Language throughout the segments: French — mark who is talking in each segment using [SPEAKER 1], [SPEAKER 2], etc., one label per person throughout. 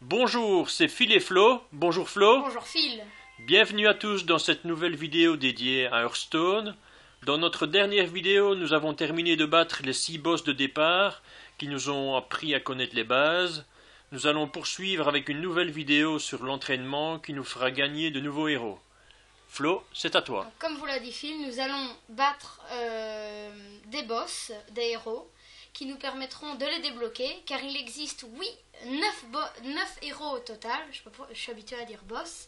[SPEAKER 1] Bonjour, c'est Phil et Flo. Bonjour Flo.
[SPEAKER 2] Bonjour Phil.
[SPEAKER 1] Bienvenue à tous dans cette nouvelle vidéo dédiée à Hearthstone. Dans notre dernière vidéo, nous avons terminé de battre les 6 boss de départ qui nous ont appris à connaître les bases. Nous allons poursuivre avec une nouvelle vidéo sur l'entraînement qui nous fera gagner de nouveaux héros. Flo, c'est à toi.
[SPEAKER 2] Donc, comme vous l'a dit Phil, nous allons battre des boss, des héros, qui nous permettront de les débloquer, car il existe, oui, 9 héros au total, je suis habituée à dire boss,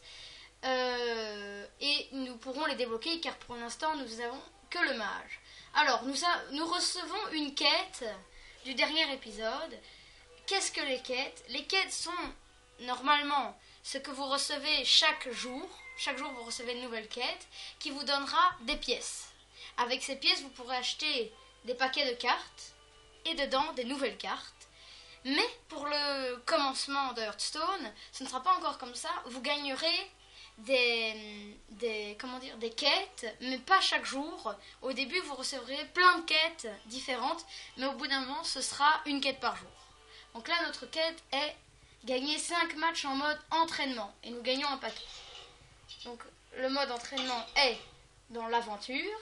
[SPEAKER 2] et nous pourrons les débloquer, car pour l'instant, nous avons que le mage. Alors, nous recevons une quête du dernier épisode. Qu'est-ce que les quêtes? Les quêtes sont, normalement, ce que vous recevez chaque jour. Chaque jour, vous recevez une nouvelle quête qui vous donnera des pièces. Avec ces pièces, vous pourrez acheter des paquets de cartes et dedans des nouvelles cartes. Mais pour le commencement de Hearthstone, ce ne sera pas encore comme ça. Vous gagnerez des quêtes, mais pas chaque jour. Au début, vous recevrez plein de quêtes différentes, mais au bout d'un moment, ce sera une quête par jour. Donc là, notre quête est gagner 5 matchs en mode entraînement et nous gagnons un paquet. Donc le mode entraînement est dans l'aventure,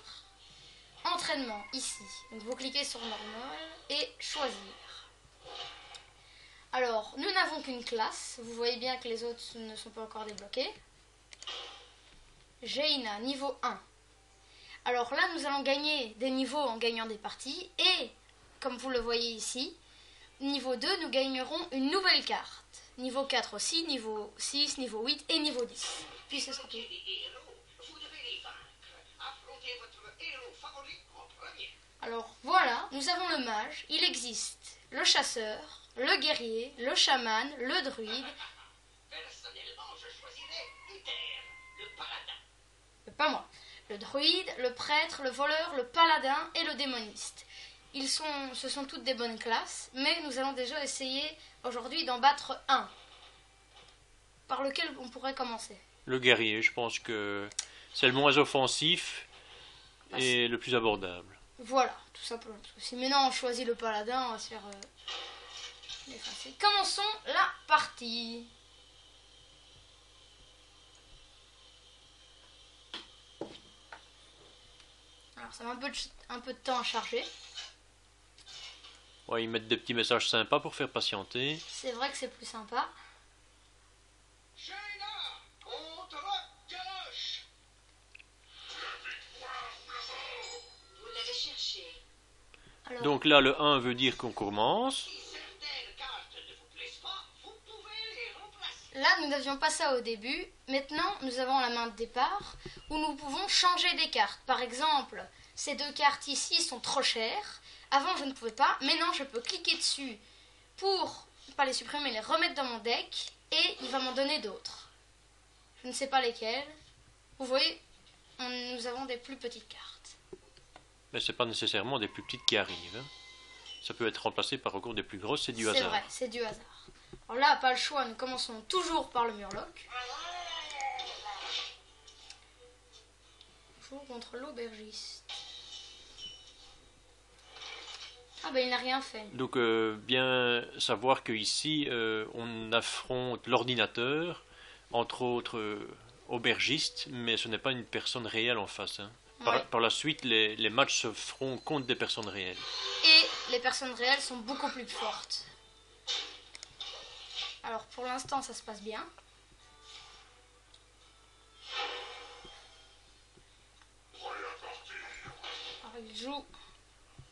[SPEAKER 2] entraînement ici. Donc vous cliquez sur normal et choisir. Alors nous n'avons qu'une classe, vous voyez bien que les autres ne sont pas encore débloqués. Jaina, niveau 1. Alors là nous allons gagner des niveaux en gagnant des parties et comme vous le voyez ici, niveau 2 nous gagnerons une nouvelle carte. Niveau 4 aussi, niveau 6, niveau 8 et niveau 10. Puis ce sera tout. Alors voilà, nous avons le mage, il existe le chasseur, le guerrier, le chaman, le druide.
[SPEAKER 3] Personnellement, je choisirais Uther, le paladin.
[SPEAKER 2] Pas moi. Le druide, le prêtre, le voleur, le paladin et le démoniste. Ce sont toutes des bonnes classes, mais nous allons déjà essayer aujourd'hui d'en battre un. Par lequel on pourrait commencer?
[SPEAKER 1] Le guerrier, je pense que c'est le moins offensif et le plus abordable.
[SPEAKER 2] Voilà, tout simplement. Si maintenant on choisit le paladin, on va se faire effacer. Commençons la partie. Alors ça met un peu de temps à charger.
[SPEAKER 1] Ouais, ils mettent des petits messages sympas pour faire patienter.
[SPEAKER 2] C'est vrai que c'est plus sympa.
[SPEAKER 3] Jaina contre Josh. Vous l'avez cherché.
[SPEAKER 2] Alors,
[SPEAKER 1] Donc là, le 1 veut dire qu'on commence.
[SPEAKER 3] Si certaines cartes ne vous plaisent pas, vous pouvez les remplacer.
[SPEAKER 2] là, nous n'avions pas ça au début. Maintenant, nous avons la main de départ où nous pouvons changer des cartes. Par exemple, ces deux cartes ici sont trop chères. Avant, je ne pouvais pas. Maintenant, je peux cliquer dessus pour, pas les supprimer, les remettre dans mon deck. Et il va m'en donner d'autres. Je ne sais pas lesquelles. Vous voyez, nous avons des plus petites cartes.
[SPEAKER 1] Mais c'est pas nécessairement des plus petites qui arrivent. Ça peut être remplacé par encore des plus grosses, c'est du
[SPEAKER 2] C'est
[SPEAKER 1] hasard.
[SPEAKER 2] vrai, c'est du hasard. Alors là, pas le choix, nous commençons toujours par le murloc. Toujours contre l'aubergiste. Ah ben il n'a rien fait.
[SPEAKER 1] Donc bien savoir qu'ici on affronte l'ordinateur, entre autres aubergistes, mais ce n'est pas une personne réelle en face. Hein.
[SPEAKER 2] Ouais.
[SPEAKER 1] Par la suite, les matchs se feront contre des personnes réelles.
[SPEAKER 2] Et les personnes réelles sont beaucoup plus fortes. Alors pour l'instant ça se passe bien. Alors il joue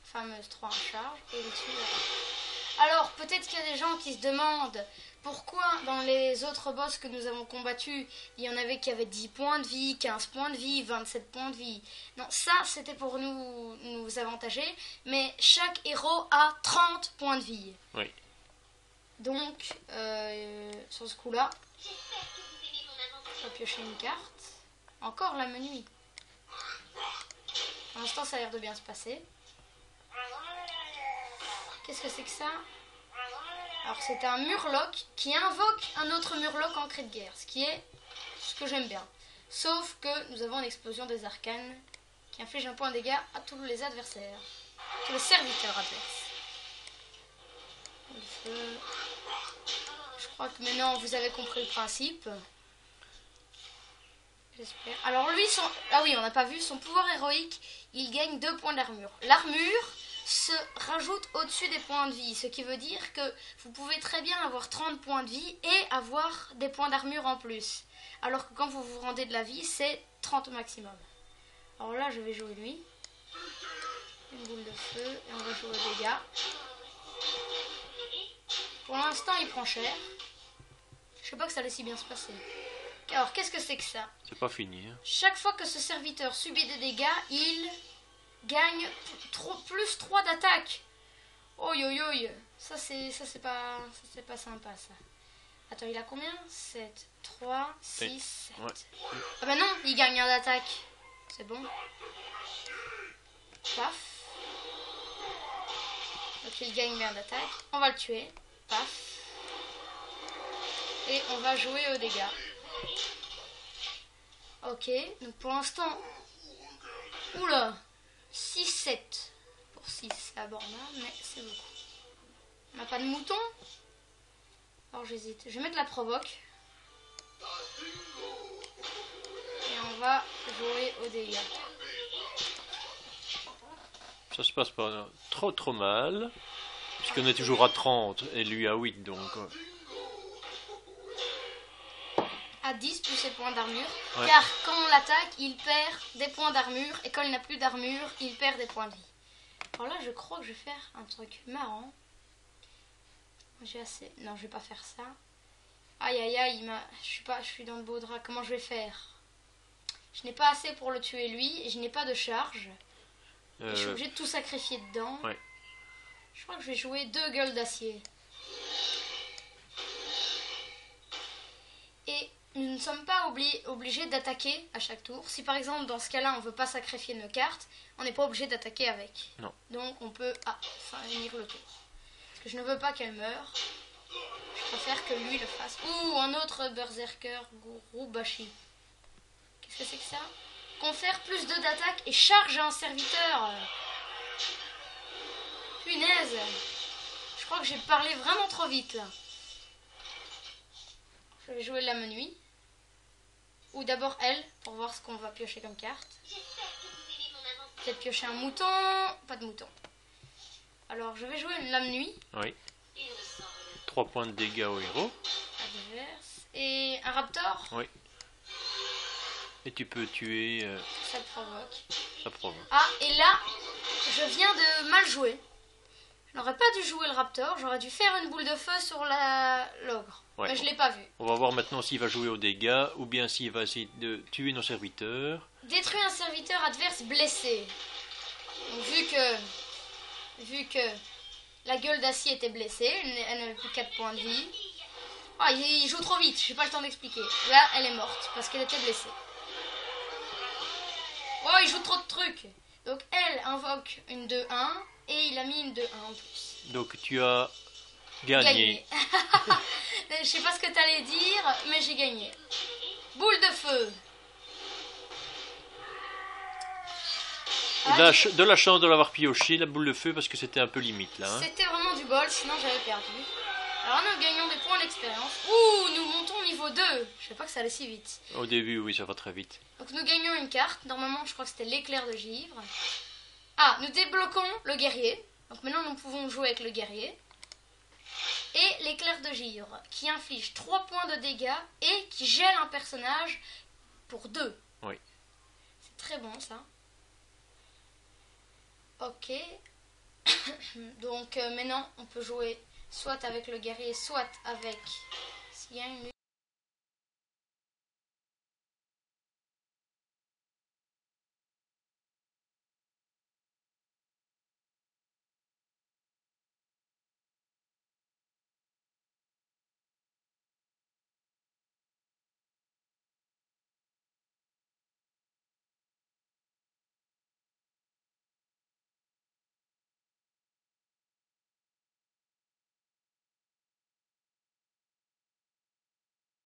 [SPEAKER 2] fameuse 3 en charge et il tue. Alors peut-être qu'il y a des gens qui se demandent pourquoi dans les autres boss que nous avons combattus, il y en avait qui avaient 10 points de vie, 15 points de vie, 27 points de vie. Non, ça c'était pour nous avantager, mais chaque héros a 30 points de vie.
[SPEAKER 1] Oui.
[SPEAKER 2] Donc, sur ce coup-là, je vais piocher une carte. Encore la menuille. Pour l'instant, ça a l'air de bien se passer. Qu'est-ce que c'est que ça? Alors, c'est un murloc qui invoque un autre murloc en cri de guerre, ce qui est ce que j'aime bien. Sauf que nous avons une explosion des arcanes qui inflige un point de dégâts à tous les adversaires, tous les serviteurs adverses. Je crois que maintenant vous avez compris le principe. J'espère. Alors lui, ah oui, on n'a pas vu, son pouvoir héroïque, il gagne 2 points d'armure. L'armure se rajoute au-dessus des points de vie, ce qui veut dire que vous pouvez très bien avoir 30 points de vie et avoir des points d'armure en plus. Alors que quand vous vous rendez de la vie, c'est 30 au maximum. Alors là, je vais jouer lui. Une boule de feu et on va jouer aux dégâts. Pour l'instant, il prend cher. Je sais pas que ça allait si bien se passer. Alors, qu'est-ce que c'est que ça?
[SPEAKER 1] C'est pas fini. Hein.
[SPEAKER 2] Chaque fois que ce serviteur subit des dégâts, il gagne plus 3 d'attaque. Oi, oi, oi. Ça, c'est pas sympa, ça. Attends, il a combien? 7, 3, 6, 7.
[SPEAKER 1] Ouais.
[SPEAKER 2] Ah bah non, il gagne 1 d'attaque. C'est bon. Paf. Donc il gagne 1 d'attaque. On va le tuer. Paf. Et on va jouer aux dégâts. Ok, donc pour l'instant... Oula, 6-7. Pour 6, c'est abordable, mais c'est beaucoup. On n'a pas de mouton? Alors j'hésite. Je vais mettre la provoque. Et on va jouer aux dégâts.
[SPEAKER 1] Ça se passe pas trop mal. Puisqu'on est toujours à 30 et lui à 8, donc...
[SPEAKER 2] À 10 plus ses points d'armure.
[SPEAKER 1] Ouais.
[SPEAKER 2] Car quand on l'attaque, il perd des points d'armure. Et quand il n'a plus d'armure, il perd des points de vie. Alors là, je crois que je vais faire un truc marrant. J'ai assez... Non, je vais pas faire ça. Aïe, aïe, aïe, je suis dans le beau drap. Comment je vais faire? Je n'ai pas assez pour le tuer lui. Et je n'ai pas de charge. Et je suis obligée de tout sacrifier dedans.
[SPEAKER 1] Ouais.
[SPEAKER 2] Je crois que je vais jouer 2 gueules d'acier. Et nous ne sommes pas obligés d'attaquer à chaque tour. Si par exemple dans ce cas-là on ne veut pas sacrifier nos cartes, on n'est pas obligé d'attaquer avec.
[SPEAKER 1] Non.
[SPEAKER 2] Donc on peut finir le tour. Parce que je ne veux pas qu'elle meure. Je préfère que lui le fasse. Ouh, un autre berserker Gurubashi. Qu'est-ce que c'est que ça? Confère plus 2 d'attaque et charge un serviteur. Punaise. Je crois que j'ai parlé vraiment trop vite là. Je vais jouer Lame Nuit. Ou d'abord elle, pour voir ce qu'on va piocher comme carte. Peut-être piocher un mouton. Pas de mouton. Alors je vais jouer une Lame Nuit.
[SPEAKER 1] Oui. 3 points de dégâts au héros.
[SPEAKER 2] Adverse. Et un raptor.
[SPEAKER 1] Oui. Et tu peux tuer...
[SPEAKER 2] Ça provoque.
[SPEAKER 1] Ça provoque.
[SPEAKER 2] Ah, et là, je viens de mal jouer. Je n'aurais pas dû jouer le raptor. J'aurais dû faire une boule de feu sur l'ogre.
[SPEAKER 1] Ouais.
[SPEAKER 2] Mais je ne l'ai pas vu.
[SPEAKER 1] On va voir maintenant s'il va jouer aux dégâts ou bien s'il va essayer de tuer nos serviteurs.
[SPEAKER 2] Détruit un serviteur adverse blessé. Donc, vu que la gueule d'acier était blessée, elle n'avait plus 4 points de vie. Ah, il joue trop vite, j'ai pas le temps d'expliquer. Là, elle est morte parce qu'elle était blessée. Oh, il joue trop de trucs. Donc elle invoque une 2-1 et il a mis une 2-1 en plus.
[SPEAKER 1] Donc tu as gagné.
[SPEAKER 2] Je sais pas ce que t'allais dire, mais j'ai gagné. Boule de feu.
[SPEAKER 1] De la chance de l'avoir pioché, la boule de feu, parce que c'était un peu limite là. Hein.
[SPEAKER 2] C'était vraiment du bol, sinon j'avais perdu. Alors nous gagnons des points d'expérience. Ouh, nous montons au niveau 2. Je sais pas que ça allait si vite.
[SPEAKER 1] Au début, oui, ça va très vite.
[SPEAKER 2] Donc nous gagnons une carte. Normalement, je crois que c'était l'éclair de givre. Ah, nous débloquons le guerrier. Donc maintenant, nous pouvons jouer avec le guerrier. Et l'éclair de givre, qui inflige 3 points de dégâts et qui gèle un personnage pour 2.
[SPEAKER 1] Oui.
[SPEAKER 2] C'est très bon, ça. Ok. Donc maintenant, on peut jouer soit avec le guerrier, soit avec... S'il y a une